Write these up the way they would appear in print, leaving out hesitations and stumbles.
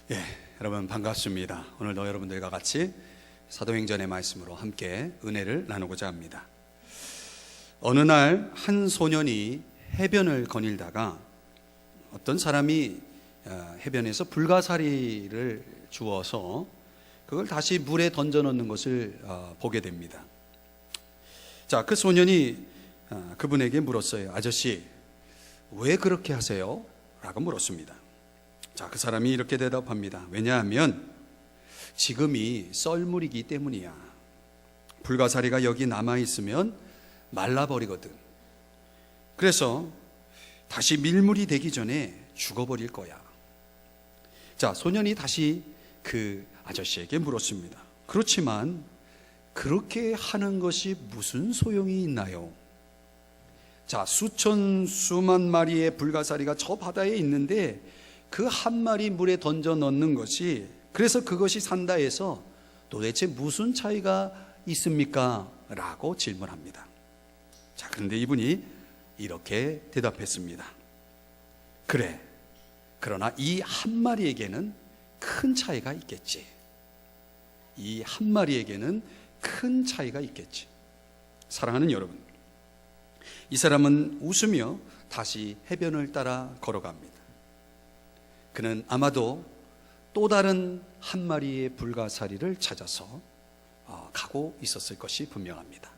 예, 여러분 반갑습니다. 오늘도 여러분들과 같이 사도행전의 말씀으로 함께 은혜를 나누고자 합니다. 어느 날 한 소년이 해변을 거닐다가 어떤 사람이 해변에서 불가사리를 주워서 그걸 다시 물에 던져 넣는 것을 보게 됩니다. 자, 그 소년이 그분에게 물었어요. 아저씨, 왜 그렇게 하세요? 라고 물었습니다. 자, 그 사람이 이렇게 대답합니다. 왜냐하면 지금이 썰물이기 때문이야. 불가사리가 여기 남아있으면 말라버리거든. 그래서 다시 밀물이 되기 전에 죽어버릴 거야. 자, 소년이 다시 그 아저씨에게 물었습니다. 그렇지만 그렇게 하는 것이 무슨 소용이 있나요? 자, 수만 마리의 불가사리가 저 바다에 있는데 그 한 마리 물에 던져 넣는 것이, 그래서 그것이 산다 해서 도대체 무슨 차이가 있습니까? 라고 질문합니다. 자, 그런데 이분이 이렇게 대답했습니다. 그래, 그러나 이 한 마리에게는 큰 차이가 있겠지. 이 한 마리에게는 큰 차이가 있겠지. 사랑하는 여러분, 이 사람은 웃으며 다시 해변을 따라 걸어갑니다. 그는 아마도 또 다른 한 마리의 불가사리를 찾아서 가고 있었을 것이 분명합니다.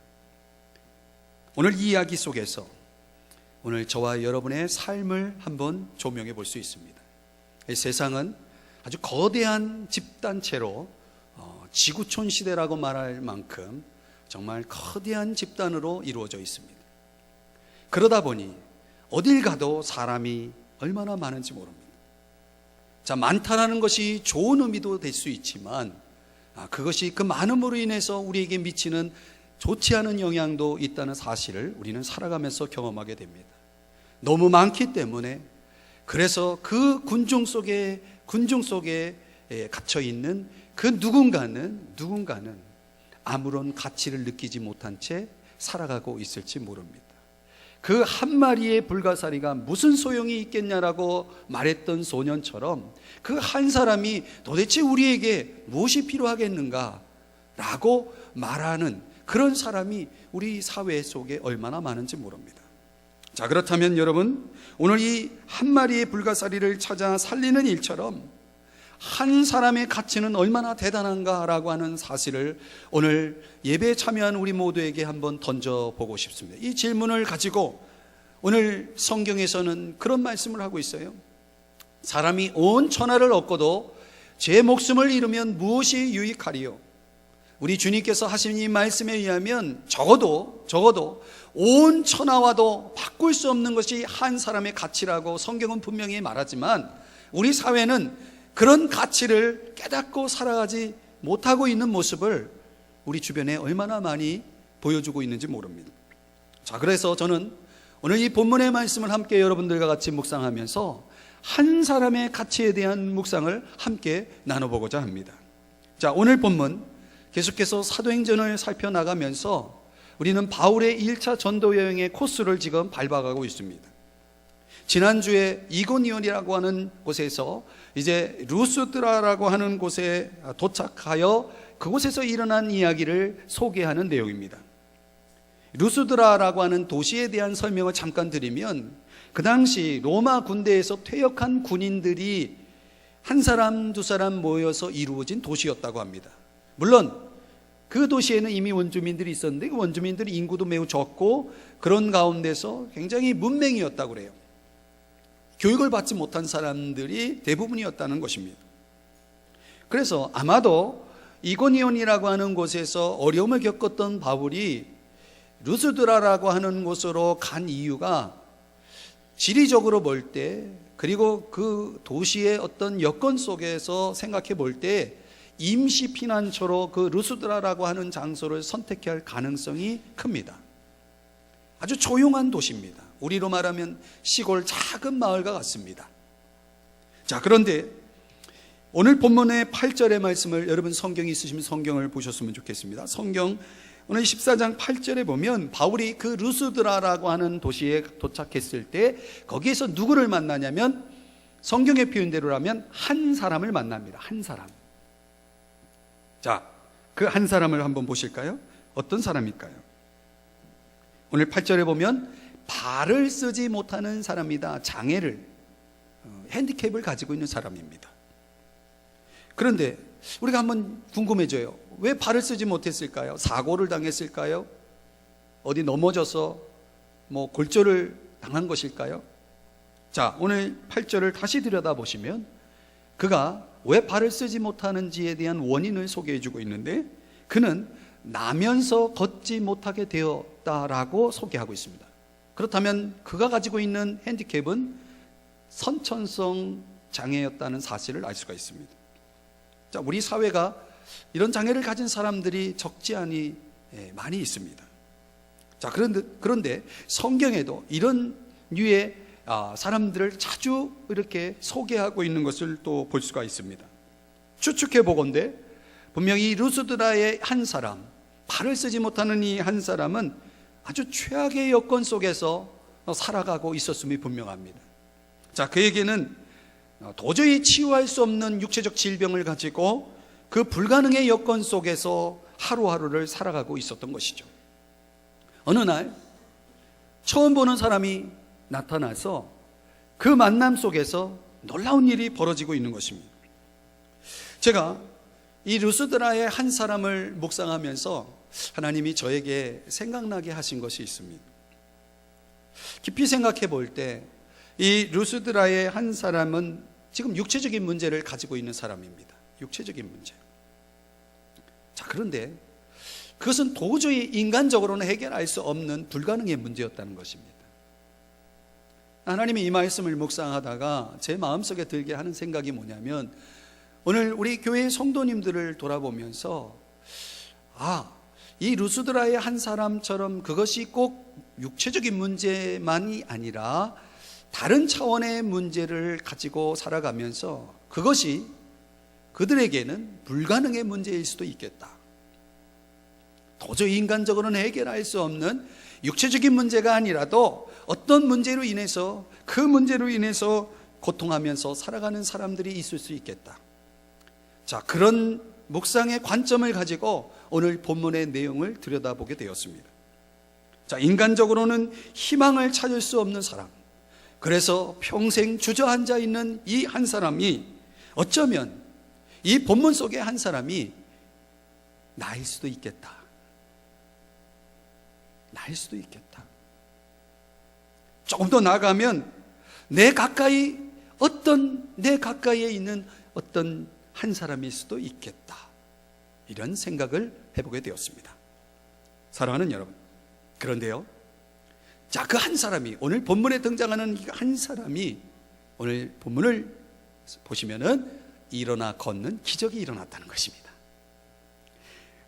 오늘 이 이야기 속에서 오늘 저와 여러분의 삶을 한번 조명해 볼 수 있습니다. 이 세상은 아주 거대한 집단체로 지구촌 시대라고 말할 만큼 정말 거대한 집단으로 이루어져 있습니다. 그러다 보니 어딜 가도 사람이 얼마나 많은지 모릅니다. 자, 많다라는 것이 좋은 의미도 될 수 있지만 그것이 그 많음으로 인해서 우리에게 미치는 좋지 않은 영향도 있다는 사실을 우리는 살아가면서 경험하게 됩니다. 너무 많기 때문에, 그래서 그 군중 속에 갇혀 있는 그 누군가는 아무런 가치를 느끼지 못한 채 살아가고 있을지 모릅니다. 그 한 마리의 불가사리가 무슨 소용이 있겠냐라고 말했던 소년처럼 그 한 사람이 도대체 우리에게 무엇이 필요하겠는가 라고 말하는 그런 사람이 우리 사회 속에 얼마나 많은지 모릅니다. 자, 그렇다면 여러분, 오늘 이 한 마리의 불가사리를 찾아 살리는 일처럼 한 사람의 가치는 얼마나 대단한가라고 하는 사실을 오늘 예배에 참여한 우리 모두에게 한번 던져보고 싶습니다. 이 질문을 가지고 오늘 성경에서는 그런 말씀을 하고 있어요. 사람이 온 천하를 얻고도 제 목숨을 잃으면 무엇이 유익하리요? 우리 주님께서 하신 이 말씀에 의하면 적어도 온 천하와도 바꿀 수 없는 것이 한 사람의 가치라고 성경은 분명히 말하지만 우리 사회는 그런 가치를 깨닫고 살아가지 못하고 있는 모습을 우리 주변에 얼마나 많이 보여주고 있는지 모릅니다. 자, 그래서 저는 오늘 이 본문의 말씀을 함께 여러분들과 같이 묵상하면서 한 사람의 가치에 대한 묵상을 함께 나눠보고자 합니다. 자, 오늘 본문 계속해서 사도행전을 살펴나가면서 우리는 바울의 1차 전도 여행의 코스를 지금 밟아가고 있습니다. 지난주에 이고니온이라고 하는 곳에서 이제 루스드라라고 하는 곳에 도착하여 그곳에서 일어난 이야기를 소개하는 내용입니다. 루스드라라고 하는 도시에 대한 설명을 잠깐 드리면, 그 당시 로마 군대에서 퇴역한 군인들이 한 사람 두 사람 모여서 이루어진 도시였다고 합니다. 물론 그 도시에는 이미 원주민들이 있었는데 그 원주민들이 인구도 매우 적고 그런 가운데서 굉장히 문맹이었다고 그래요. 교육을 받지 못한 사람들이 대부분이었다는 것입니다. 그래서 아마도 이고니온이라고 하는 곳에서 어려움을 겪었던 바울이 루스드라라고 하는 곳으로 간 이유가 지리적으로 볼 때, 그리고 그 도시의 어떤 여건 속에서 생각해 볼 때 임시 피난처로 그 루스드라라고 하는 장소를 선택해야 할 가능성이 큽니다. 아주 조용한 도시입니다. 우리로 말하면 시골 작은 마을과 같습니다. 자, 그런데 오늘 본문의 8절의 말씀을, 여러분 성경이 있으시면 성경을 보셨으면 좋겠습니다. 성경 오늘 14장 8절에 보면 바울이 그 루스드라라고 하는 도시에 도착했을 때 거기에서 누구를 만나냐면 성경의 표현대로라면 한 사람을 만납니다. 한 사람. 자, 그 한 사람을 한번 보실까요? 어떤 사람일까요? 오늘 8절에 보면 발을 쓰지 못하는 사람이다. 장애를, 핸디캡을 가지고 있는 사람입니다. 그런데 우리가 한번 궁금해져요. 왜 발을 쓰지 못했을까요? 사고를 당했을까요? 어디 넘어져서 골절을 당한 것일까요? 자, 오늘 8절을 다시 들여다보시면 그가 왜 발을 쓰지 못하는지에 대한 원인을 소개해주고 있는데, 그는 나면서 걷지 못하게 되었다라고 소개하고 있습니다. 그렇다면 그가 가지고 있는 핸디캡은 선천성 장애였다는 사실을 알 수가 있습니다. 자, 우리 사회가 이런 장애를 가진 사람들이 적지 않이 많이 있습니다. 자, 그런데 성경에도 이런 류의 사람들을 자주 이렇게 소개하고 있는 것을 또 볼 수가 있습니다. 추측해 보건대 분명히 루스드라의 한 사람, 발을 쓰지 못하는 이 한 사람은 아주 최악의 여건 속에서 살아가고 있었음이 분명합니다. 자, 그에게는 도저히 치유할 수 없는 육체적 질병을 가지고 그 불가능의 여건 속에서 하루하루를 살아가고 있었던 것이죠. 어느 날 처음 보는 사람이 나타나서 그 만남 속에서 놀라운 일이 벌어지고 있는 것입니다. 제가 이 루스드라의 한 사람을 묵상하면서 하나님이 저에게 생각나게 하신 것이 있습니다. 깊이 생각해 볼 때 이 루스드라의 한 사람은 지금 육체적인 문제를 가지고 있는 사람입니다. 육체적인 문제. 자, 그런데 그것은 도저히 인간적으로는 해결할 수 없는 불가능의 문제였다는 것입니다. 하나님이 이 말씀을 묵상하다가 제 마음속에 들게 하는 생각이 뭐냐면, 오늘 우리 교회 성도님들을 돌아보면서 이 루스드라의 한 사람처럼 그것이 꼭 육체적인 문제만이 아니라 다른 차원의 문제를 가지고 살아가면서 그것이 그들에게는 불가능의 문제일 수도 있겠다. 도저히 인간적으로는 해결할 수 없는 육체적인 문제가 아니라도 어떤 문제로 인해서, 그 문제로 인해서 고통하면서 살아가는 사람들이 있을 수 있겠다. 자, 그런 묵상의 관점을 가지고 오늘 본문의 내용을 들여다보게 되었습니다. 자, 인간적으로는 희망을 찾을 수 없는 사람, 그래서 평생 주저앉아 있는 이 한 사람이 어쩌면 이 본문 속의 한 사람이 나일 수도 있겠다. 나일 수도 있겠다. 조금 더 나아가면 내 가까이에 있는 어떤 한 사람일 수도 있겠다. 이런 생각을 해보게 되었습니다. 사랑하는 여러분, 그런데요, 자, 그 한 사람이, 오늘 본문에 등장하는 이 한 사람이 오늘 본문을 보시면은 일어나 걷는 기적이 일어났다는 것입니다.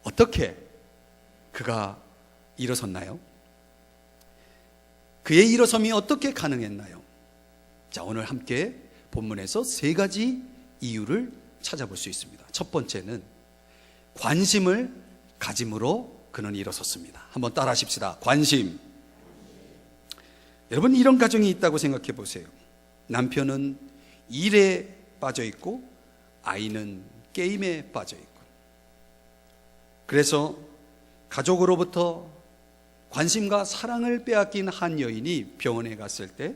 어떻게 그가 일어섰나요? 그의 일어섬이 어떻게 가능했나요? 자, 오늘 함께 본문에서 세 가지 이유를 찾아볼 수 있습니다. 첫 번째는 관심을 가짐으로 그는 일어섰습니다. 한번 따라 하십시다. 관심. 여러분, 이런 가정이 있다고 생각해 보세요. 남편은 일에 빠져 있고 아이는 게임에 빠져 있고, 그래서 가족으로부터 관심과 사랑을 빼앗긴 한 여인이 병원에 갔을 때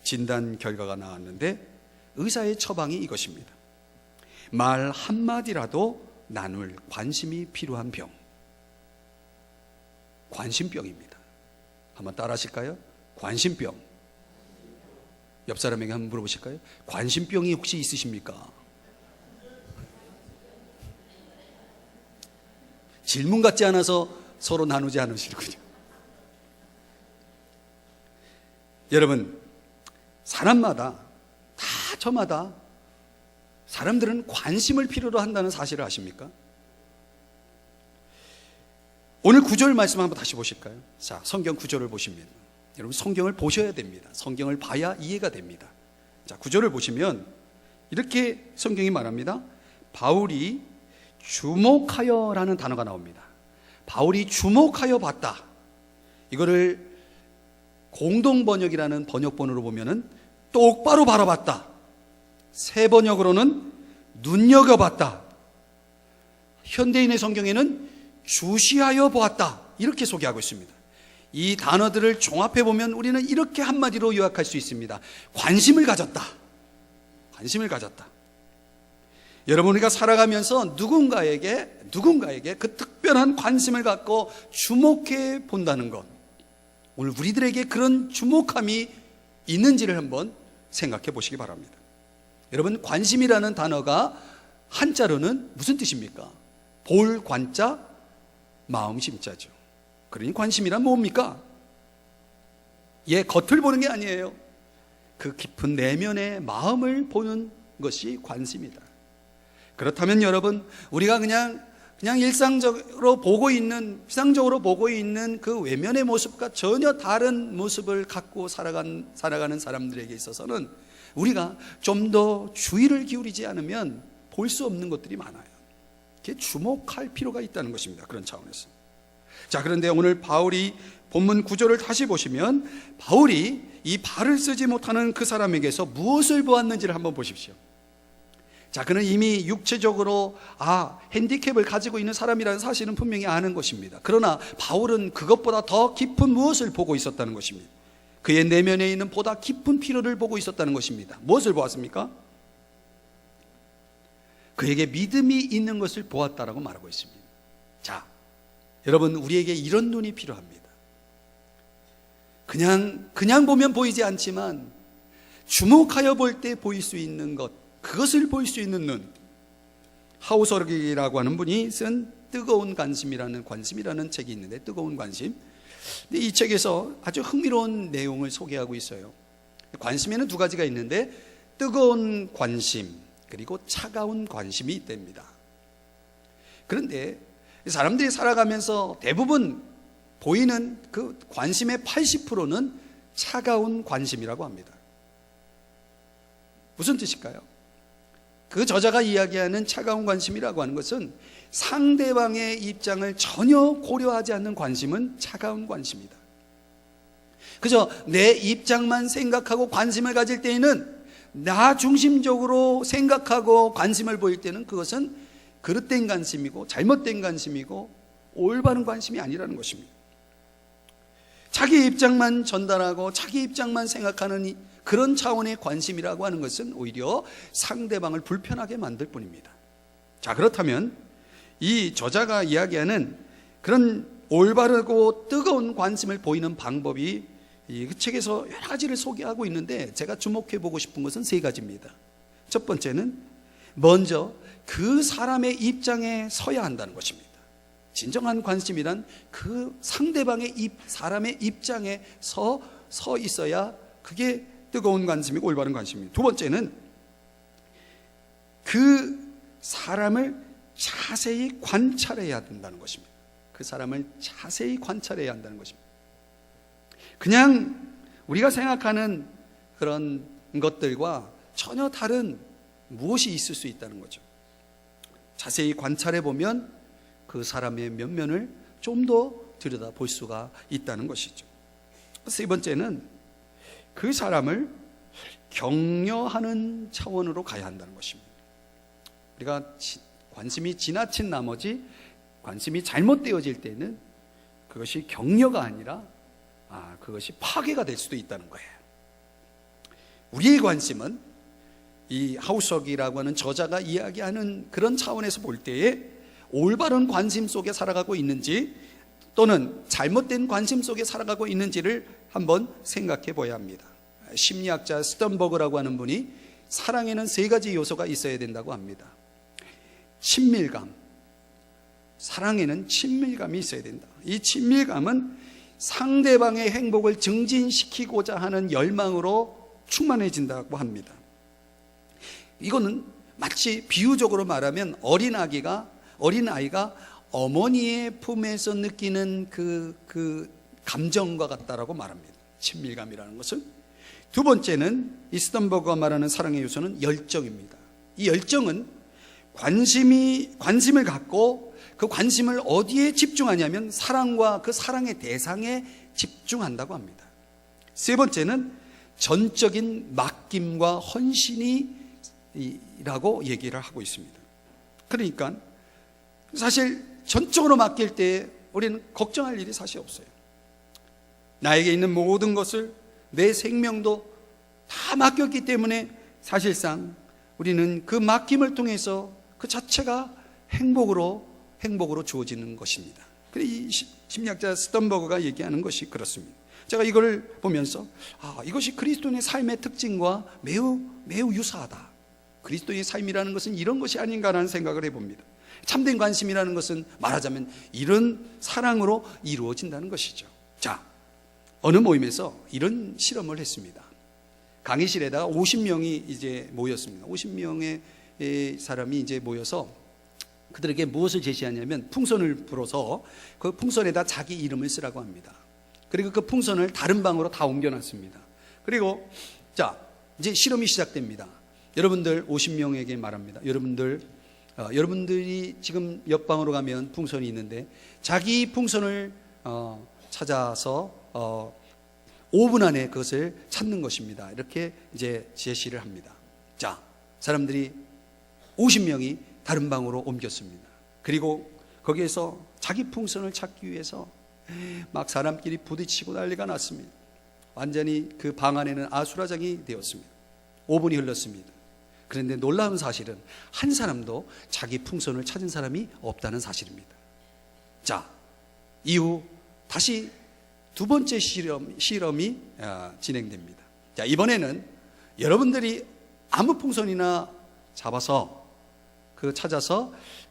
진단 결과가 나왔는데 의사의 처방이 이것입니다. 말 한마디라도 나눌 관심이 필요한 병. 관심병입니다. 한번 따라 하실까요? 관심병. 옆 사람에게 한번 물어보실까요? 관심병이 혹시 있으십니까? 질문 같지 않아서 서로 나누지 않으시는군요. 여러분, 사람마다, 다 저마다 사람들은 관심을 필요로 한다는 사실을 아십니까? 오늘 구절 말씀 한번 다시 보실까요? 자, 성경 구절을 보시면, 여러분 성경을 보셔야 됩니다. 성경을 봐야 이해가 됩니다. 자, 구절을 보시면 이렇게 성경이 말합니다. 바울이 주목하여라는 단어가 나옵니다. 바울이 주목하여 봤다. 이거를 공동번역이라는 번역본으로 보면은 똑바로 바라봤다, 새 번역으로는 눈여겨봤다. 현대인의 성경에는 주시하여 보았다. 이렇게 소개하고 있습니다. 이 단어들을 종합해 보면 우리는 이렇게 한마디로 요약할 수 있습니다. 관심을 가졌다. 관심을 가졌다. 여러분, 우리가 살아가면서 누군가에게 그 특별한 관심을 갖고 주목해 본다는 것, 오늘 우리들에게 그런 주목함이 있는지를 한번 생각해 보시기 바랍니다. 여러분, 관심이라는 단어가 한자로는 무슨 뜻입니까? 볼 관자, 마음 심자죠. 그러니 관심이란 뭡니까? 겉을 보는 게 아니에요. 그 깊은 내면의 마음을 보는 것이 관심이다. 그렇다면 여러분, 우리가 그냥 일상적으로 보고 있는, 피상적으로 보고 있는 그 외면의 모습과 전혀 다른 모습을 갖고 살아가는 사람들에게 있어서는 우리가 좀 더 주의를 기울이지 않으면 볼 수 없는 것들이 많아요. 이렇게 주목할 필요가 있다는 것입니다. 그런 차원에서. 자, 그런데 오늘 바울이 본문 구절을 다시 보시면 바울이 이 발을 쓰지 못하는 그 사람에게서 무엇을 보았는지를 한번 보십시오. 자, 그는 이미 육체적으로 핸디캡을 가지고 있는 사람이라는 사실은 분명히 아는 것입니다. 그러나 바울은 그것보다 더 깊은 무엇을 보고 있었다는 것입니다. 그의 내면에 있는 보다 깊은 필요를 보고 있었다는 것입니다. 무엇을 보았습니까? 그에게 믿음이 있는 것을 보았다라고 말하고 있습니다. 자, 여러분, 우리에게 이런 눈이 필요합니다. 그냥 보면 보이지 않지만 주목하여 볼 때 보일 수 있는 것, 그것을 볼 수 있는 눈. 하우서기라고 하는 분이 쓴 뜨거운 관심이라는 책이 있는데, 뜨거운 관심. 근데 이 책에서 아주 흥미로운 내용을 소개하고 있어요. 관심에는 두 가지가 있는데 뜨거운 관심 그리고 차가운 관심이 있답니다. 그런데 사람들이 살아가면서 대부분 보이는 그 관심의 80%는 차가운 관심이라고 합니다. 무슨 뜻일까요? 그 저자가 이야기하는 차가운 관심이라고 하는 것은 상대방의 입장을 전혀 고려하지 않는 관심은 차가운 관심이다. 그저 내 입장만 생각하고 관심을 가질 때에는, 나 중심적으로 생각하고 관심을 보일 때는 그것은 그릇된 관심이고 잘못된 관심이고 올바른 관심이 아니라는 것입니다. 자기 입장만 전달하고 자기 입장만 생각하는 그런 차원의 관심이라고 하는 것은 오히려 상대방을 불편하게 만들 뿐입니다. 자, 그렇다면 이 저자가 이야기하는 그런 올바르고 뜨거운 관심을 보이는 방법이 이 책에서 여러 가지를 소개하고 있는데, 제가 주목해 보고 싶은 것은 세 가지입니다. 첫 번째는 먼저 그 사람의 입장에 서야 한다는 것입니다. 진정한 관심이란 그 상대방의 사람의 입장에 서 있어야 그게 뜨거운 관심이고 올바른 관심입니다. 두 번째는 그 사람을 자세히 관찰해야 된다는 것입니다. 그 사람을 자세히 관찰해야 한다는 것입니다. 그냥 우리가 생각하는 그런 것들과 전혀 다른 무엇이 있을 수 있다는 거죠. 자세히 관찰해 보면 그 사람의 면면을 좀 더 들여다볼 수가 있다는 것이죠. 세 번째는 그 사람을 격려하는 차원으로 가야 한다는 것입니다. 우리가 관심이 지나친 나머지 관심이 잘못되어질 때는 그것이 격려가 아니라 그것이 파괴가 될 수도 있다는 거예요. 우리의 관심은 이 하우석이라고 하는 저자가 이야기하는 그런 차원에서 볼 때에 올바른 관심 속에 살아가고 있는지 또는 잘못된 관심 속에 살아가고 있는지를 한번 생각해 봐야 합니다. 심리학자 스턴버그라고 하는 분이 사랑에는 세 가지 요소가 있어야 된다고 합니다. 친밀감, 사랑에는 친밀감이 있어야 된다. 이 친밀감은 상대방의 행복을 증진시키고자 하는 열망으로 충만해진다고 합니다. 이거는 마치 비유적으로 말하면 어린아이가 어머니의 품에서 느끼는 그 감정과 같다라고 말합니다. 친밀감이라는 것은. 두 번째는 이 스턴버그가 말하는 사랑의 요소는 열정입니다. 이 열정은 관심을 갖고 그 관심을 어디에 집중하냐면 사랑과 그 사랑의 대상에 집중한다고 합니다. 세 번째는 전적인 맡김과 헌신이 이라고 얘기를 하고 있습니다. 그러니까 사실 전적으로 맡길 때 우리는 걱정할 일이 사실 없어요. 나에게 있는 모든 것을, 내 생명도 다 맡겼기 때문에 사실상 우리는 그 맡김을 통해서 그 자체가 행복으로 주어지는 것입니다. 이 심리학자 스턴버그가 얘기하는 것이 그렇습니다. 제가 이걸 보면서 이것이 그리스도인의 삶의 특징과 매우 유사하다. 그리스도의 삶이라는 것은 이런 것이 아닌가라는 생각을 해봅니다. 참된 관심이라는 것은 말하자면 이런 사랑으로 이루어진다는 것이죠. 자, 어느 모임에서 이런 실험을 했습니다. 강의실에다가 50명이 이제 모였습니다. 50명의 사람이 이제 모여서 그들에게 무엇을 제시하냐면 풍선을 불어서 그 풍선에다 자기 이름을 쓰라고 합니다. 그리고 그 풍선을 다른 방으로 다 옮겨놨습니다. 그리고 자, 이제 실험이 시작됩니다. 여러분들 50명에게 말합니다. 여러분들이 지금 옆방으로 가면 풍선이 있는데 자기 풍선을 찾아서 5분 안에 그것을 찾는 것입니다. 이렇게 이제 제시를 합니다. 자, 사람들이 50명이 다른 방으로 옮겼습니다. 그리고 거기에서 자기 풍선을 찾기 위해서 막 사람끼리 부딪히고 난리가 났습니다. 완전히 그 방 안에는 아수라장이 되었습니다. 5분이 흘렀습니다. 그런데 놀라운 사실은 한 사람도 자기 풍선을 찾은 사람이 없다는 사실입니다. 자, 이후 다시 두 번째 실험이 진행됩니다. 자, 이번에는 여러분들이 아무 풍선이나 찾아서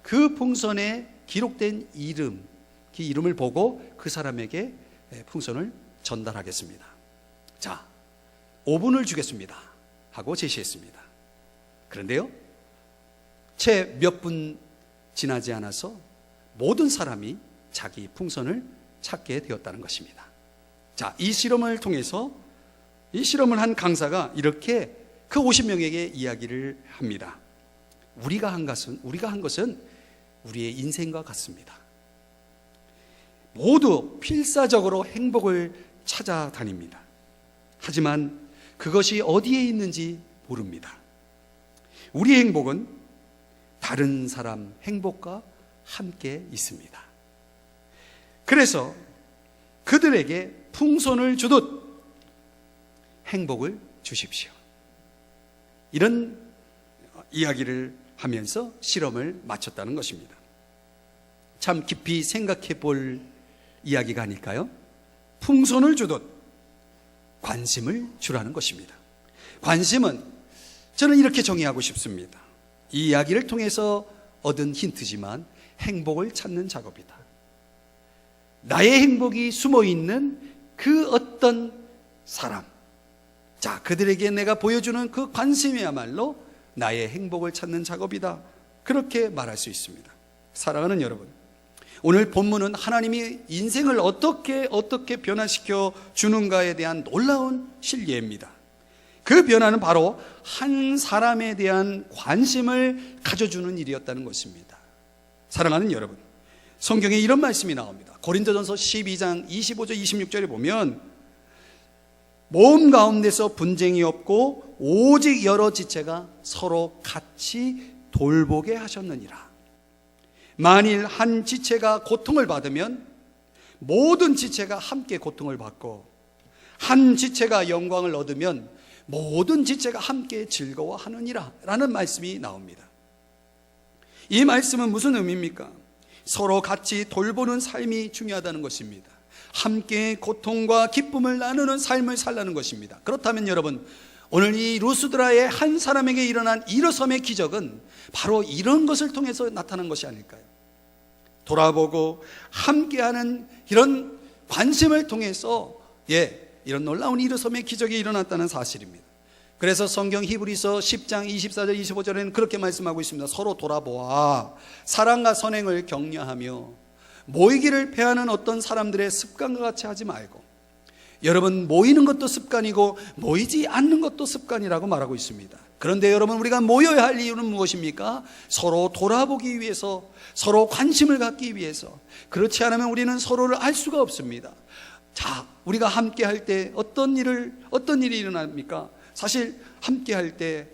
그 풍선에 기록된 이름을 보고 그 사람에게 풍선을 전달하겠습니다. 자, 5분을 주겠습니다 하고 제시했습니다. 그런데요, 채 몇 분 지나지 않아서 모든 사람이 자기 풍선을 찾게 되었다는 것입니다. 자, 이 실험을 통해서 이 실험을 한 강사가 이렇게 그 50명에게 이야기를 합니다. 우리가 한 것은 우리의 인생과 같습니다. 모두 필사적으로 행복을 찾아다닙니다. 하지만 그것이 어디에 있는지 모릅니다. 우리의 행복은 다른 사람 행복과 함께 있습니다. 그래서 그들에게 풍선을 주듯 행복을 주십시오. 이런 이야기를 하면서 실험을 마쳤다는 것입니다. 참 깊이 생각해 볼 이야기가 아닐까요? 풍선을 주듯 관심을 주라는 것입니다. 관심은 저는 이렇게 정의하고 싶습니다. 이 이야기를 통해서 얻은 힌트지만 행복을 찾는 작업이다. 나의 행복이 숨어있는 그 어떤 사람, 자, 그들에게 내가 보여주는 그 관심이야말로 나의 행복을 찾는 작업이다. 그렇게 말할 수 있습니다. 사랑하는 여러분, 오늘 본문은 하나님이 인생을 어떻게 변화시켜 주는가에 대한 놀라운 실예입니다. 그 변화는 바로 한 사람에 대한 관심을 가져주는 일이었다는 것입니다. 사랑하는 여러분, 성경에 이런 말씀이 나옵니다. 고린도전서 12장 25절 26절에 보면 몸 가운데서 분쟁이 없고 오직 여러 지체가 서로 같이 돌보게 하셨느니라. 만일 한 지체가 고통을 받으면 모든 지체가 함께 고통을 받고, 한 지체가 영광을 얻으면 모든 지체가 함께 즐거워하느니라 라는 말씀이 나옵니다. 이 말씀은 무슨 의미입니까? 서로 같이 돌보는 삶이 중요하다는 것입니다. 함께 고통과 기쁨을 나누는 삶을 살라는 것입니다. 그렇다면 여러분, 오늘 이 루스드라의 한 사람에게 일어난 일어섬의 기적은 바로 이런 것을 통해서 나타난 것이 아닐까요? 돌아보고 함께하는 이런 관심을 통해서 이런 놀라운 일어섬의 기적이 일어났다는 사실입니다. 그래서 성경 히브리서 10장 24절 25절에는 그렇게 말씀하고 있습니다. 서로 돌아보아 사랑과 선행을 격려하며 모이기를 패하는 어떤 사람들의 습관과 같이 하지 말고. 여러분, 모이는 것도 습관이고 모이지 않는 것도 습관이라고 말하고 있습니다. 그런데 여러분, 우리가 모여야 할 이유는 무엇입니까? 서로 돌아보기 위해서, 서로 관심을 갖기 위해서. 그렇지 않으면 우리는 서로를 알 수가 없습니다. 자, 우리가 함께 할 때 어떤 일이 일어납니까? 사실 함께 할 때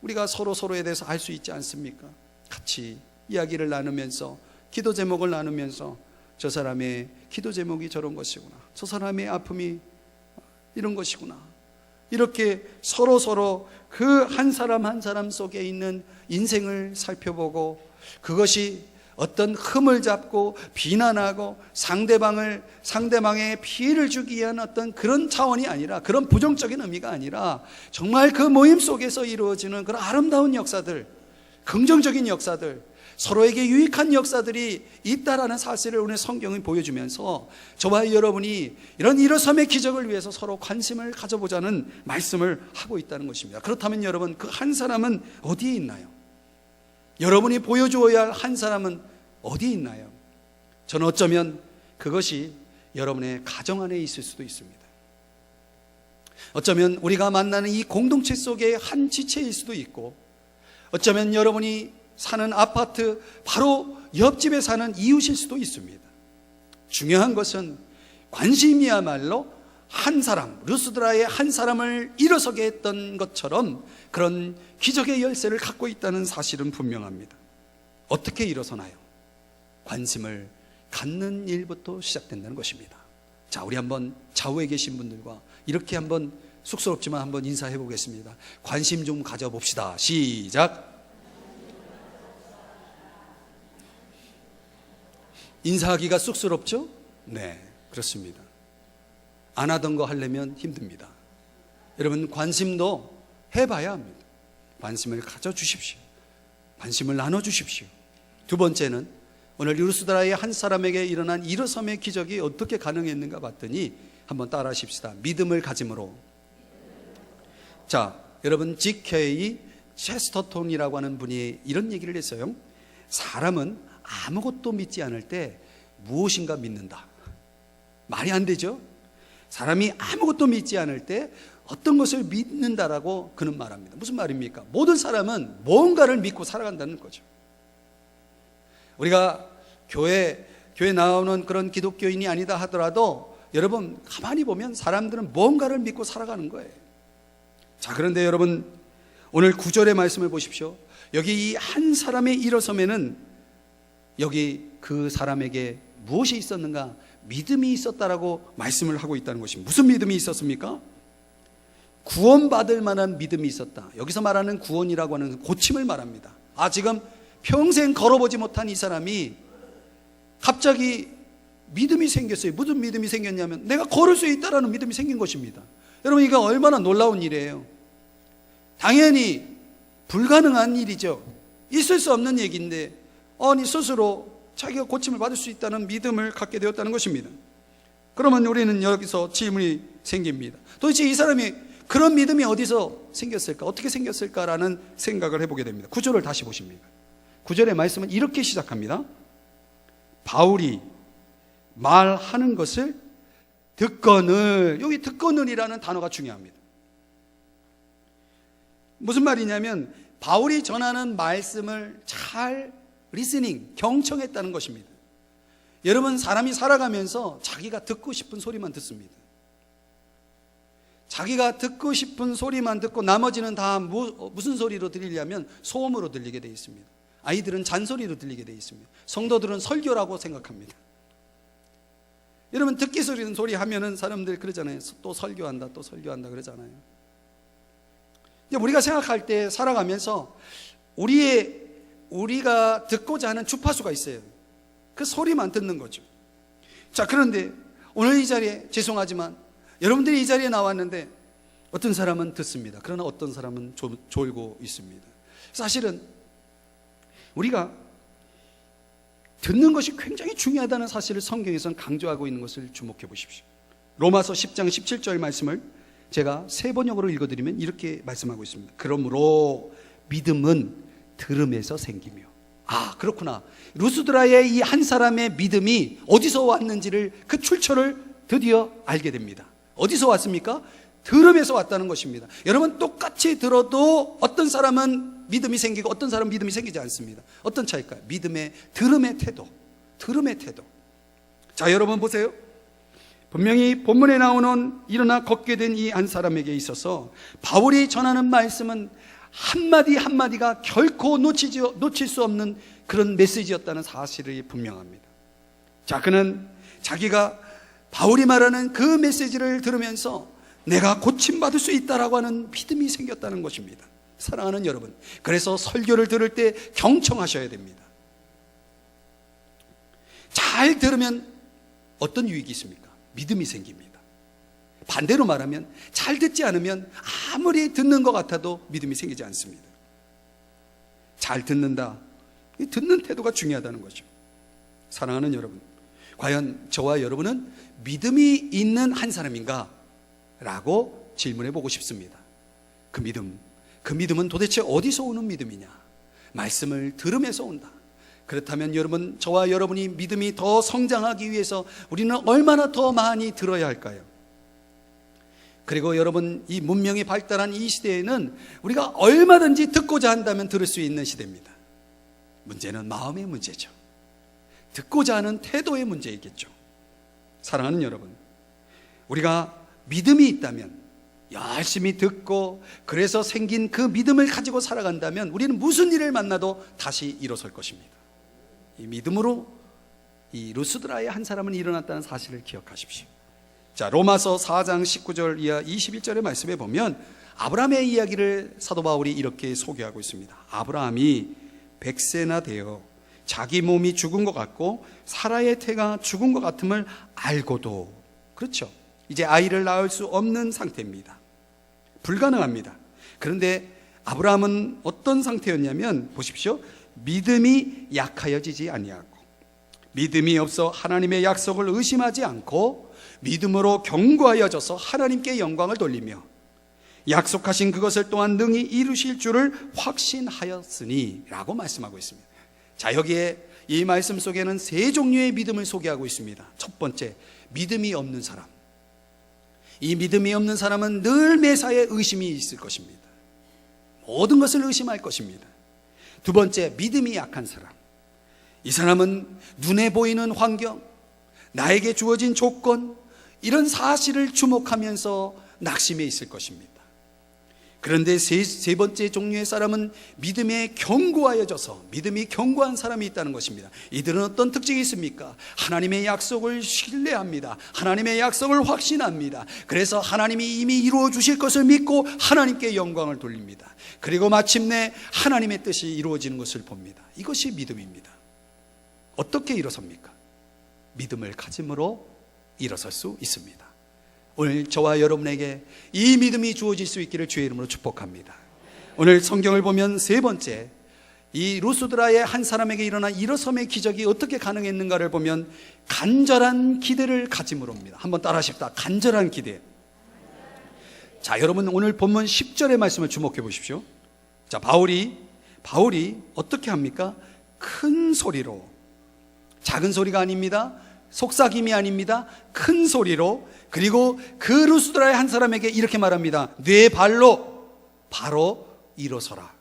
우리가 서로에 대해서 알 수 있지 않습니까? 같이 이야기를 나누면서, 기도 제목을 나누면서, 저 사람의 기도 제목이 저런 것이구나, 저 사람의 아픔이 이런 것이구나, 이렇게 서로 그 한 사람 한 사람 속에 있는 인생을 살펴보고, 그것이 어떤 흠을 잡고 비난하고 상대방에 피해를 주기 위한 어떤 그런 차원이 아니라, 그런 부정적인 의미가 아니라, 정말 그 모임 속에서 이루어지는 그런 아름다운 역사들, 긍정적인 역사들, 서로에게 유익한 역사들이 있다라는 사실을 오늘 성경이 보여주면서 저와 여러분이 이런 일어섬의 기적을 위해서 서로 관심을 가져보자는 말씀을 하고 있다는 것입니다. 그렇다면 여러분, 그 한 사람은 어디에 있나요? 여러분이 보여주어야 할 한 사람은 어디에 있나요? 저는 어쩌면 그것이 여러분의 가정 안에 있을 수도 있습니다. 어쩌면 우리가 만나는 이 공동체 속의 한 지체일 수도 있고, 어쩌면 여러분이 사는 아파트 바로 옆집에 사는 이웃일 수도 있습니다. 중요한 것은 관심이야말로 한 사람, 루스드라의 한 사람을 일어서게 했던 것처럼 그런 기적의 열쇠를 갖고 있다는 사실은 분명합니다. 어떻게 일어서나요? 관심을 갖는 일부터 시작된다는 것입니다. 자, 우리 한번 좌우에 계신 분들과 이렇게 한번 쑥스럽지만 한번 인사해 보겠습니다. 관심 좀 가져봅시다. 시작. 인사하기가 쑥스럽죠? 네, 그렇습니다. 안 하던 거 하려면 힘듭니다. 여러분, 관심도 해봐야 합니다. 관심을 가져주십시오. 관심을 나눠주십시오. 두 번째는 오늘 루스드라의 한 사람에게 일어난 일어섬의 기적이 어떻게 가능했는가 봤더니 한번 따라 하십시다. 믿음을 가짐으로. 자, 여러분, G.K. 체스터톤이라고 하는 분이 이런 얘기를 했어요. 사람은 아무것도 믿지 않을 때 무엇인가 믿는다. 말이 안 되죠? 사람이 아무것도 믿지 않을 때 어떤 것을 믿는다라고 그는 말합니다. 무슨 말입니까? 모든 사람은 뭔가를 믿고 살아간다는 거죠. 우리가 교회 나오는 그런 기독교인이 아니다 하더라도 여러분, 가만히 보면 사람들은 뭔가를 믿고 살아가는 거예요. 자, 그런데 여러분, 오늘 9절의 말씀을 보십시오. 여기 이 한 사람의 일어섬에는 여기 그 사람에게 무엇이 있었는가? 믿음이 있었다라고 말씀을 하고 있다는 것입니다. 무슨 믿음이 있었습니까? 구원받을 만한 믿음이 있었다. 여기서 말하는 구원이라고 하는 고침을 말합니다. 지금 평생 걸어보지 못한 이 사람이 갑자기 믿음이 생겼어요. 무슨 믿음이 생겼냐면 내가 걸을 수 있다라는 믿음이 생긴 것입니다. 여러분, 이거 얼마나 놀라운 일이에요. 당연히 불가능한 일이죠. 있을 수 없는 얘기인데 스스로 자기가 고침을 받을 수 있다는 믿음을 갖게 되었다는 것입니다. 그러면 우리는 여기서 질문이 생깁니다. 도대체 이 사람이 그런 믿음이 어디서 생겼을까? 어떻게 생겼을까라는 생각을 해보게 됩니다. 9절을 다시 보십니다. 9절의 말씀은 이렇게 시작합니다. 바울이 말하는 것을 듣거늘. 여기 듣거늘이라는 단어가 중요합니다. 무슨 말이냐면 바울이 전하는 말씀을 잘 리스닝, 경청했다는 것입니다. 여러분, 사람이 살아가면서 자기가 듣고 싶은 소리만 듣습니다. 자기가 듣고 싶은 소리만 듣고 나머지는 다 무슨 소리로 들리냐면 소음으로 들리게 되어 있습니다. 아이들은 잔소리로 들리게 되어 있습니다. 성도들은 설교라고 생각합니다. 여러분, 듣기 싫은 소리 하면은 사람들 그러잖아요. 또 설교한다 그러잖아요. 우리가 생각할 때 살아가면서 우리가 듣고자 하는 주파수가 있어요. 그 소리만 듣는 거죠. 자, 그런데 오늘 이 자리에, 죄송하지만 여러분들이 이 자리에 나왔는데 어떤 사람은 듣습니다. 그러나 어떤 사람은 졸고 있습니다. 사실은 우리가 듣는 것이 굉장히 중요하다는 사실을 성경에서는 강조하고 있는 것을 주목해 보십시오. 로마서 10장 17절 말씀을 제가 세 번역으로 읽어드리면 이렇게 말씀하고 있습니다. 그러므로 믿음은 들음에서 생기며. 그렇구나. 루스드라의 이 한 사람의 믿음이 어디서 왔는지를, 그 출처를 드디어 알게 됩니다. 어디서 왔습니까? 들음에서 왔다는 것입니다. 여러분, 똑같이 들어도 어떤 사람은 믿음이 생기고 어떤 사람은 믿음이 생기지 않습니다. 어떤 차이일까요? 들음의 태도. 자, 여러분 보세요. 분명히 본문에 나오는 일어나 걷게 된 이 한 사람에게 있어서 바울이 전하는 말씀은 한마디 한마디가 결코 놓칠 수 없는 그런 메시지였다는 사실이 분명합니다. 자, 그는 자기가 바울이 말하는 그 메시지를 들으면서 내가 고침받을 수 있다라고 하는 믿음이 생겼다는 것입니다. 사랑하는 여러분, 그래서 설교를 들을 때 경청하셔야 됩니다. 잘 들으면 어떤 유익이 있습니까? 믿음이 생깁니다. 반대로 말하면 잘 듣지 않으면 아무리 듣는 것 같아도 믿음이 생기지 않습니다. 잘 듣는다, 듣는 태도가 중요하다는 거죠. 사랑하는 여러분, 과연 저와 여러분은 믿음이 있는 한 사람인가? 라고 질문해 보고 싶습니다. 그 믿음은 도대체 어디서 오는 믿음이냐? 말씀을 들으면서 온다. 그렇다면 여러분, 저와 여러분이 믿음이 더 성장하기 위해서 우리는 얼마나 더 많이 들어야 할까요? 그리고 여러분, 이 문명이 발달한 이 시대에는 우리가 얼마든지 듣고자 한다면 들을 수 있는 시대입니다. 문제는 마음의 문제죠. 듣고자 하는 태도의 문제이겠죠. 사랑하는 여러분, 우리가 믿음이 있다면 열심히 듣고 그래서 생긴 그 믿음을 가지고 살아간다면 우리는 무슨 일을 만나도 다시 일어설 것입니다. 이 믿음으로 이 루스드라의 한 사람은 일어났다는 사실을 기억하십시오. 자, 로마서 4장 19절 이하 21절의 말씀에 보면 아브라함의 이야기를 사도 바울이 이렇게 소개하고 있습니다. 아브라함이 100세나 되어 자기 몸이 죽은 것 같고 사라의 태가 죽은 것 같음을 알고도, 그렇죠, 이제 아이를 낳을 수 없는 상태입니다. 불가능합니다. 그런데 아브라함은 어떤 상태였냐면 보십시오. 믿음이 약하여지지 아니하고 믿음이 없어 하나님의 약속을 의심하지 않고 믿음으로 견고하여져서 하나님께 영광을 돌리며 약속하신 그것을 또한 능히 이루실 줄을 확신하였으니 라고 말씀하고 있습니다. 자, 여기에 이 말씀 속에는 세 종류의 믿음을 소개하고 있습니다. 첫 번째, 믿음이 없는 사람. 이 믿음이 없는 사람은 늘 매사에 의심이 있을 것입니다. 모든 것을 의심할 것입니다. 두 번째, 믿음이 약한 사람. 이 사람은 눈에 보이는 환경, 나에게 주어진 조건, 이런 사실을 주목하면서 낙심해 있을 것입니다. 그런데 세 번째 종류의 사람은 믿음에 견고하여져서 믿음이 견고한 사람이 있다는 것입니다. 이들은 어떤 특징이 있습니까? 하나님의 약속을 신뢰합니다. 하나님의 약속을 확신합니다. 그래서 하나님이 이미 이루어 주실 것을 믿고 하나님께 영광을 돌립니다. 그리고 마침내 하나님의 뜻이 이루어지는 것을 봅니다. 이것이 믿음입니다. 어떻게 일어섭니까? 믿음을 가짐으로 일어설 수 있습니다. 오늘 저와 여러분에게 이 믿음이 주어질 수 있기를 주의 이름으로 축복합니다. 오늘 성경을 보면 세 번째, 이 루스드라의 한 사람에게 일어난 일어섬의 기적이 어떻게 가능했는가를 보면 간절한 기대를 가짐으로입니다. 한번 따라 하십시다. 간절한 기대. 자, 여러분 오늘 본문 10절의 말씀을 주목해 보십시오. 자, 바울이 어떻게 합니까? 큰 소리로, 작은 소리가 아닙니다. 속삭임이 아닙니다. 큰 소리로, 그리고 그 루스드라의 한 사람에게 이렇게 말합니다. 네 발로 바로 일어서라.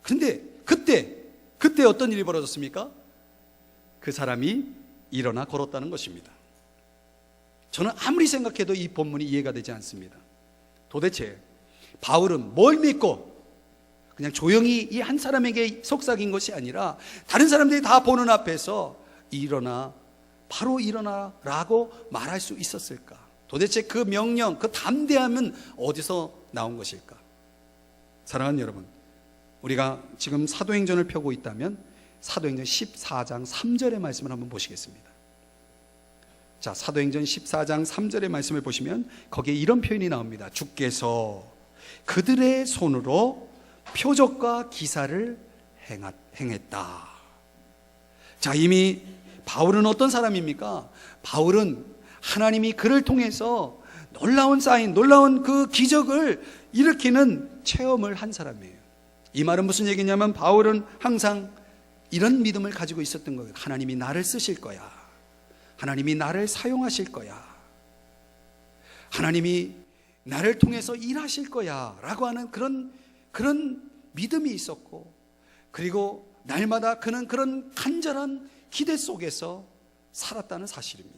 그런데 그때 어떤 일이 벌어졌습니까? 그 사람이 일어나 걸었다는 것입니다. 저는 아무리 생각해도 이 본문이 이해가 되지 않습니다. 도대체 바울은 뭘 믿고 그냥 조용히 이 한 사람에게 속삭인 것이 아니라 다른 사람들이 다 보는 앞에서 바로 일어나라고 말할 수 있었을까? 도대체 그 명령, 그 담대함은 어디서 나온 것일까? 사랑하는 여러분, 우리가 지금 사도행전을 펴고 있다면 사도행전 14장 3절의 말씀을 한번 보시겠습니다. 자, 사도행전 14장 3절의 말씀을 보시면 거기에 이런 표현이 나옵니다. 주께서 그들의 손으로 표적과 기사를 행했다. 자, 이미 바울은 어떤 사람입니까? 바울은 하나님이 그를 통해서 놀라운 사인, 놀라운 그 기적을 일으키는 체험을 한 사람이에요. 이 말은 무슨 얘기냐면 바울은 항상 이런 믿음을 가지고 있었던 거예요. 하나님이 나를 쓰실 거야. 하나님이 나를 사용하실 거야. 하나님이 나를 통해서 일하실 거야 라고 하는 그런 믿음이 있었고, 그리고 날마다 그는 그런 간절한 기대 속에서 살았다는 사실입니다.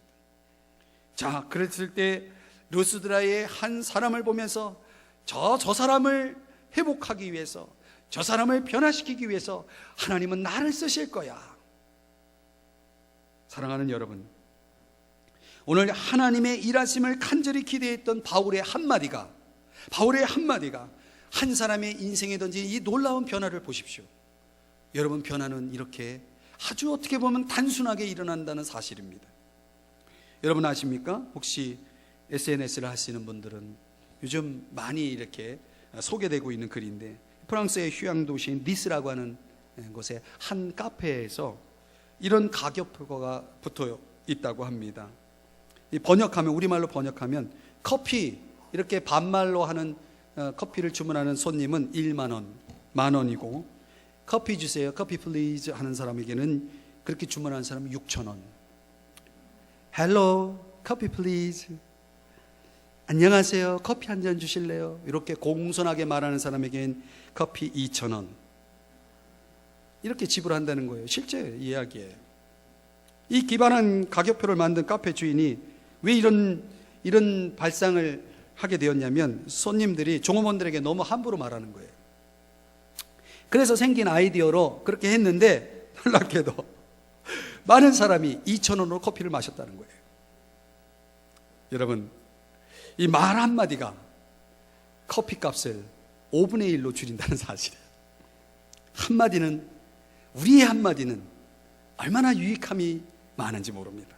자, 그랬을 때 루스드라의 한 사람을 보면서 저 사람을 회복하기 위해서, 저 사람을 변화시키기 위해서 하나님은 나를 쓰실 거야. 사랑하는 여러분, 오늘 하나님의 일하심을 간절히 기대했던 바울의 한마디가 한 사람의 인생에 던진 이 놀라운 변화를 보십시오. 여러분, 변화는 이렇게 아주 어떻게 보면 단순하게 일어난다는 사실입니다. 여러분 아십니까? 혹시 SNS를 하시는 분들은 요즘 많이 이렇게 소개되고 있는 글인데, 프랑스의 휴양 도시인 니스라고 하는 곳의 한 카페에서 이런 가격표가 붙어 있다고 합니다. 우리말로 번역하면 커피, 이렇게 반말로 하는 커피를 주문하는 손님은 1만 원, 만 원이고, 커피 주세요, 커피 플리즈 하는 사람에게는, 그렇게 주문하는 사람은 6천 원. 헬로, 커피 플리즈. 안녕하세요, 커피 한 잔 주실래요? 이렇게 공손하게 말하는 사람에겐 커피 2천 원. 이렇게 지불한다는 거예요. 실제 이야기예요. 이 기발한 가격표를 만든 카페 주인이 왜 이런 발상을 하게 되었냐면, 손님들이, 종업원들에게 너무 함부로 말하는 거예요. 그래서 생긴 아이디어로 그렇게 했는데, 놀랍게도 많은 사람이 2,000원으로 커피를 마셨다는 거예요. 여러분, 이 말 한마디가 커피값을 5분의 1로 줄인다는 사실이에요. 우리의 한마디는 얼마나 유익함이 많은지 모릅니다.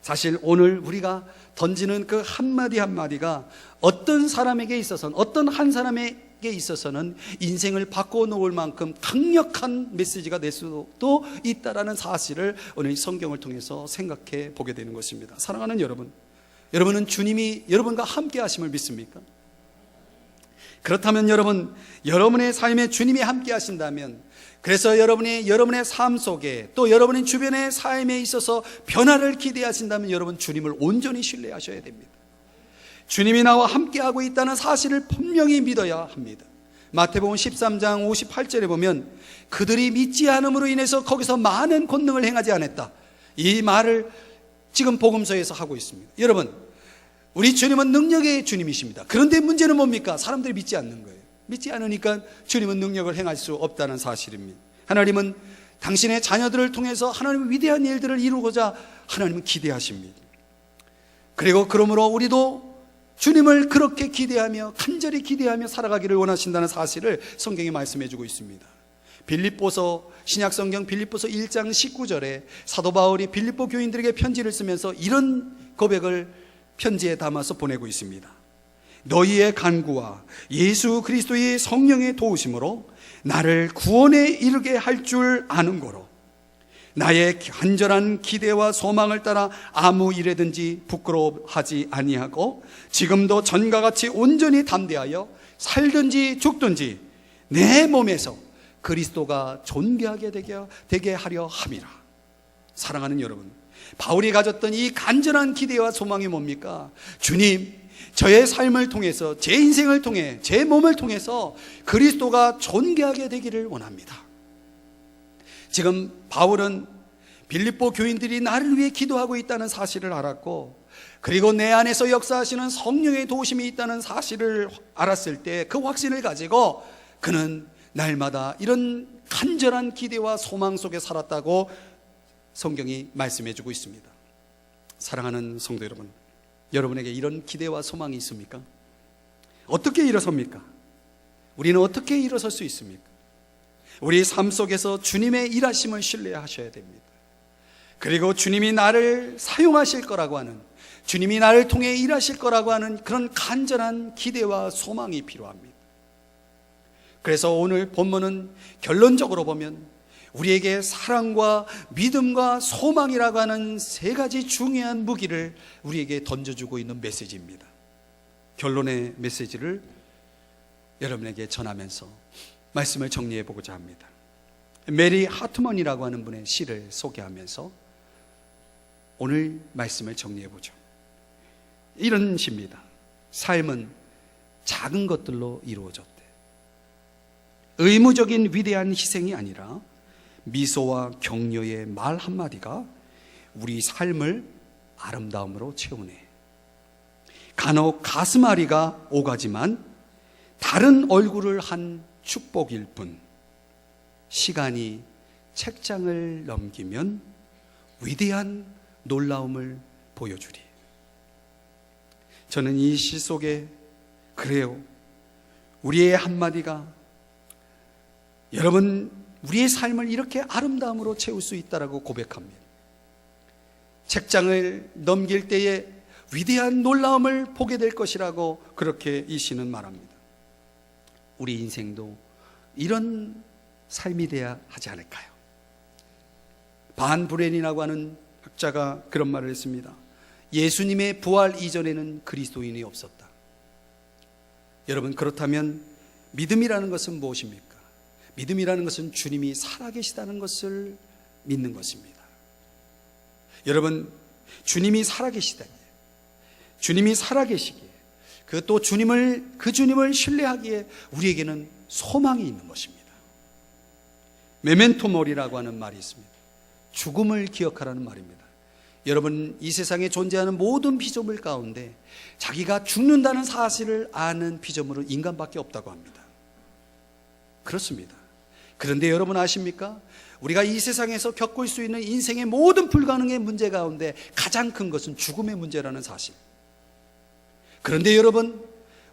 사실 오늘 우리가 던지는 그 한마디 한마디가 어떤 사람에게 있어서는, 어떤 한 사람에게 있어서는 인생을 바꿔놓을 만큼 강력한 메시지가 될 수도 있다는 사실을 오늘 성경을 통해서 생각해 보게 되는 것입니다. 사랑하는 여러분, 여러분은 주님이 여러분과 함께 하심을 믿습니까? 그렇다면 여러분의 삶에 주님이 함께 하신다면, 그래서 여러분의 삶 속에, 또 여러분의 주변의 삶에 있어서 변화를 기대하신다면, 여러분 주님을 온전히 신뢰하셔야 됩니다. 주님이 나와 함께하고 있다는 사실을 분명히 믿어야 합니다. 마태복음 13장 58절에 보면, 그들이 믿지 않음으로 인해서 거기서 많은 권능을 행하지 않았다, 이 말을 지금 복음서에서 하고 있습니다. 여러분, 우리 주님은 능력의 주님이십니다. 그런데 문제는 뭡니까? 사람들이 믿지 않는 거예요. 믿지 않으니까 주님은 능력을 행할 수 없다는 사실입니다. 하나님은 당신의 자녀들을 통해서 하나님의 위대한 일들을 이루고자 하나님은 기대하십니다. 그리고 그러므로 우리도 주님을 그렇게 기대하며, 간절히 기대하며 살아가기를 원하신다는 사실을 성경이 말씀해 주고 있습니다. 신약성경 빌립보서 1장 19절에 사도 바울이 빌립보 교인들에게 편지를 쓰면서 이런 고백을 편지에 담아서 보내고 있습니다. 너희의 간구와 예수 그리스도의 성령의 도우심으로 나를 구원에 이르게 할 줄 아는 거로, 나의 간절한 기대와 소망을 따라 아무 일에든지 부끄러워하지 아니하고, 지금도 전과 같이 온전히 담대하여 살든지 죽든지 내 몸에서 그리스도가 존귀하게 되게 하려 함이라. 사랑하는 여러분, 바울이 가졌던 이 간절한 기대와 소망이 뭡니까? 주님, 저의 삶을 통해서, 제 인생을 통해, 제 몸을 통해서 그리스도가 존귀하게 되기를 원합니다. 지금 바울은 빌립보 교인들이 나를 위해 기도하고 있다는 사실을 알았고, 그리고 내 안에서 역사하시는 성령의 도우심이 있다는 사실을 알았을 때 그 확신을 가지고 그는 날마다 이런 간절한 기대와 소망 속에 살았다고 성경이 말씀해 주고 있습니다. 사랑하는 성도 여러분, 여러분에게 이런 기대와 소망이 있습니까? 어떻게 일어섭니까? 우리는 어떻게 일어설 수 있습니까? 우리 삶 속에서 주님의 일하심을 신뢰하셔야 됩니다. 그리고 주님이 나를 사용하실 거라고 하는, 주님이 나를 통해 일하실 거라고 하는 그런 간절한 기대와 소망이 필요합니다. 그래서 오늘 본문은 결론적으로 보면 우리에게 사랑과 믿음과 소망이라고 하는 세 가지 중요한 무기를 우리에게 던져주고 있는 메시지입니다. 결론의 메시지를 여러분에게 전하면서 말씀을 정리해 보고자 합니다. 메리 하트먼이라고 하는 분의 시를 소개하면서 오늘 말씀을 정리해 보죠. 이런 시입니다. 삶은 작은 것들로 이루어졌대. 의무적인 위대한 희생이 아니라 미소와 격려의 말 한마디가 우리 삶을 아름다움으로 채우네. 간혹 가슴앓이가 오가지만 다른 얼굴을 한 축복일 뿐 시간이 책장을 넘기면 위대한 놀라움을 보여주리. 저는 이 시 속에 그래요, 우리의 한마디가 여러분 우리의 삶을 이렇게 아름다움으로 채울 수 있다라고 고백합니다. 책장을 넘길 때에 위대한 놀라움을 보게 될 것이라고 그렇게 이 시는 말합니다. 우리 인생도 이런 삶이 돼야 하지 않을까요? 반 브렌이라고 하는 학자가 그런 말을 했습니다. 예수님의 부활 이전에는 그리스도인이 없었다. 여러분, 그렇다면 믿음이라는 것은 무엇입니까? 믿음이라는 것은 주님이 살아계시다는 것을 믿는 것입니다. 여러분, 주님이 살아계시다니, 주님이 살아계시기에 그 주님을 신뢰하기에 우리에게는 소망이 있는 것입니다. 메멘토 모리라고 하는 말이 있습니다. 죽음을 기억하라는 말입니다. 여러분, 이 세상에 존재하는 모든 피조물 가운데 자기가 죽는다는 사실을 아는 피조물은 인간밖에 없다고 합니다. 그렇습니다. 그런데 여러분 아십니까? 우리가 이 세상에서 겪을 수 있는 인생의 모든 불가능의 문제 가운데 가장 큰 것은 죽음의 문제라는 사실. 그런데 여러분,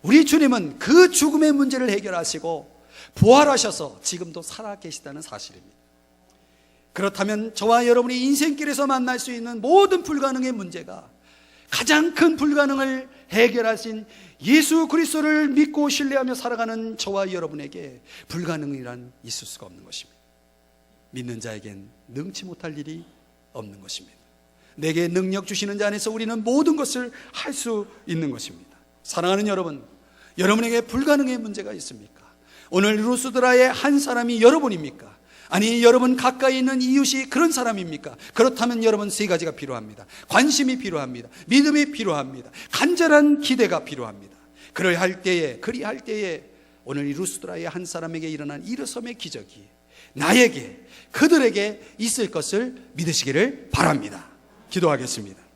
우리 주님은 그 죽음의 문제를 해결하시고 부활하셔서 지금도 살아계시다는 사실입니다. 그렇다면 저와 여러분이 인생길에서 만날 수 있는 모든 불가능의 문제가 가장 큰 불가능을 해결하신 예수 그리스도를 믿고 신뢰하며 살아가는 저와 여러분에게 불가능이란 있을 수가 없는 것입니다. 믿는 자에겐 능치 못할 일이 없는 것입니다. 내게 능력 주시는 자 안에서 우리는 모든 것을 할 수 있는 것입니다. 사랑하는 여러분, 여러분에게 불가능의 문제가 있습니까? 오늘 루스드라의 한 사람이 여러분입니까? 아니, 여러분 가까이 있는 이웃이 그런 사람입니까? 그렇다면 여러분 세 가지가 필요합니다. 관심이 필요합니다. 믿음이 필요합니다. 간절한 기대가 필요합니다. 그리할 때에 오늘 이 루스드라의 한 사람에게 일어난 일어섬의 기적이 나에게, 그들에게 있을 것을 믿으시기를 바랍니다. 기도하겠습니다.